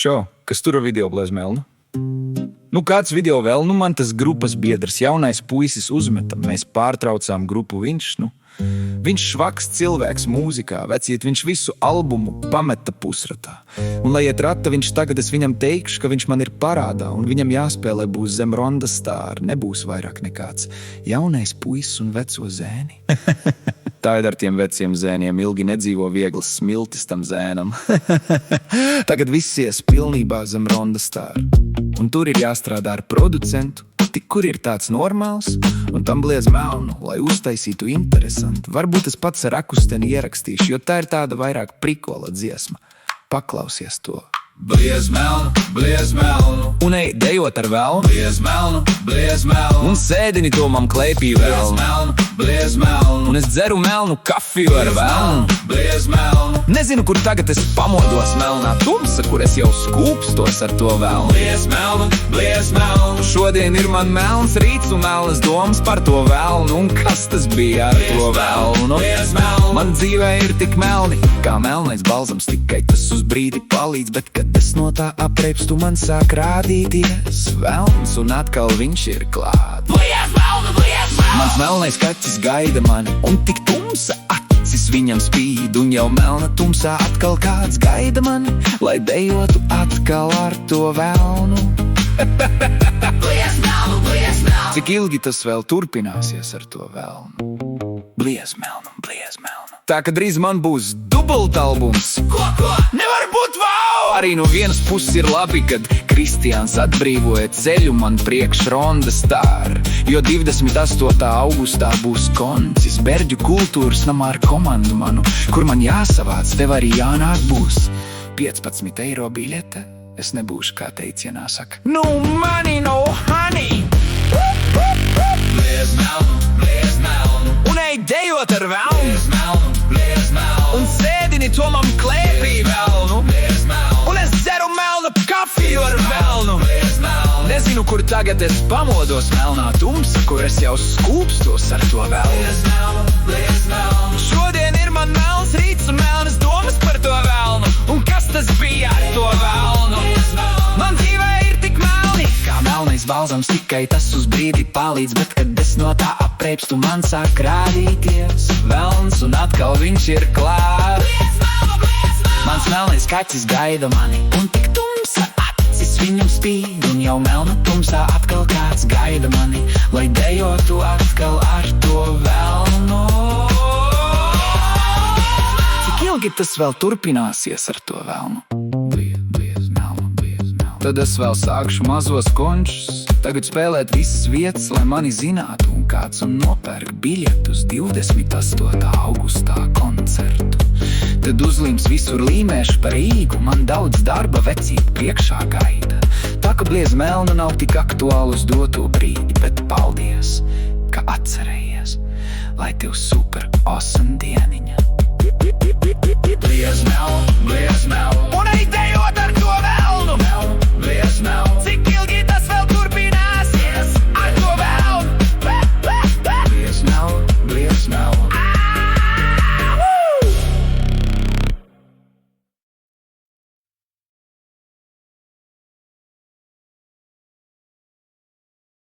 Čau, kas tur ar video Bliez Melnu? Nu, kāds video vēl? Nu, man tas grupas biedrs, jaunais puisis uzmeta. Mēs pārtraucām grupu viņš švaks cilvēks mūzikā, veciet, viņš visu albumu pameta pusratā. Un, lai iet rata, viņš tagad es viņam teikšu, ka viņš man ir parādā, un viņam jāspēlē būs zem ronda stāra, nebūs vairāk nekāds jaunais puisis un veco zēni. Tā ir ar tiem veciem zēniem, ilgi nedzīvo vieglas smiltis tam zēnam. Tagad viss ies pilnībā zem ronda stāra. Un tur ir jāstrādā ar producentu, tik kur ir tāds normāls, un tam Bliez Melnu, lai uztaisītu interesanti. Varbūt es pats ar akusteni ierakstīšu, jo tā ir tāda vairāk prikola dziesma. Paklausies to. Bliez Melnu, Bliez Melnu, un ej dejot ar velnu. Bliez Melnu, Bliez Melnu, un sēdini to man klēpī velnu. Bliez Melnu, Bliez Melnu, un es dzeru melnu kafiju ar velnu. Bliez Melnu, nezinu, kur tagad es pamodos melnā tumsa, kur es jau skūpstos ar to velnu. Bliez Melnu, Bliez Melnu, šodien ir man melns rīts un melnas domas par to velnu. Un kas tas bija ar to velnu? Man dzīvē ir tik melni, kā melnais balzams, tikai tas uz brīdi palīdz, bet kad es no tā apreipstu, man sāk rādīties velns, un atkal viņš ir klāt. Bliez Melnu, Bliez Melnu, mans melnais kaķis gaida mani, un tik tumsa acis viņam spīd, un jau melna tumsā atkal kāds gaida mani, lai dejotu atkal ar to velnu. Bliez Melnu, Bliez Melnu, cik ilgi tas vēl turpināsies ar to velnu? Bliez Melnu, Bliez Melnu. Tā, ka drīz man būs dubultalbums. Ko? Nevar būt vau! Arī no vienas puses ir labi, kad Kristiāns atbrīvoja ceļu man priekš ronda stāra, jo 28. augustā būs koncis Berģu kultūras namā ar komandu manu, kur man jāsavāc, tev arī jānāk būs 15 eiro biļete. Es nebūšu, kā teicienā saka. No money, no honey! Bliez Melnu, Bliez Melnu, un ej dejot ar velnu. Bliez Melnu, Bliez Melnu, un sēdini to man klēpī velnu. Bliez Melnu, un es dzeru melnu kafiju ar velnu. Bliez Melnu, nezinu, kur tagad es pamodos melnā tumsa, kur es jau skūpstos ar to velnu. Bliez Melnu, Bliez Melnu, šodien ir man melns rīts un melnas domas par to velnu. Un kas tas bija ar to velnu? Man dzīvē ir tik melni, kā melnais balzams, tikai tas uz brīdi palīdz, bet kad es no tā apreipstu, man sāk rādīties velns, un atkal viņš ir klāt. Mans melnais kaķis gaida mani, un tik tumsa acis viņam spīd, un jau melna tumsā atkal kāds gaida mani, lai dejotu atkal ar to velnu. Cik ilgi tas vēl turpināsies ar to velnu? Bliez Melnu, Bliez Melnu. Tad es vēl sākšu mazos končus, tagad spēlēt visas vietas, lai mani zinātu, un kāds un nopērk biļetus 28. augustā koncertu. Tad uzlīms visur līmēšu par Rīgu, man daudz darba vecīt priekšā gaida. Tā, ka Bliez Melnu nav tik aktuāli uz doto brīdi, bet paldies, ka atcerējies, lai tev super awesome dieniņa. Bliez Melnu, Bliez Melnu,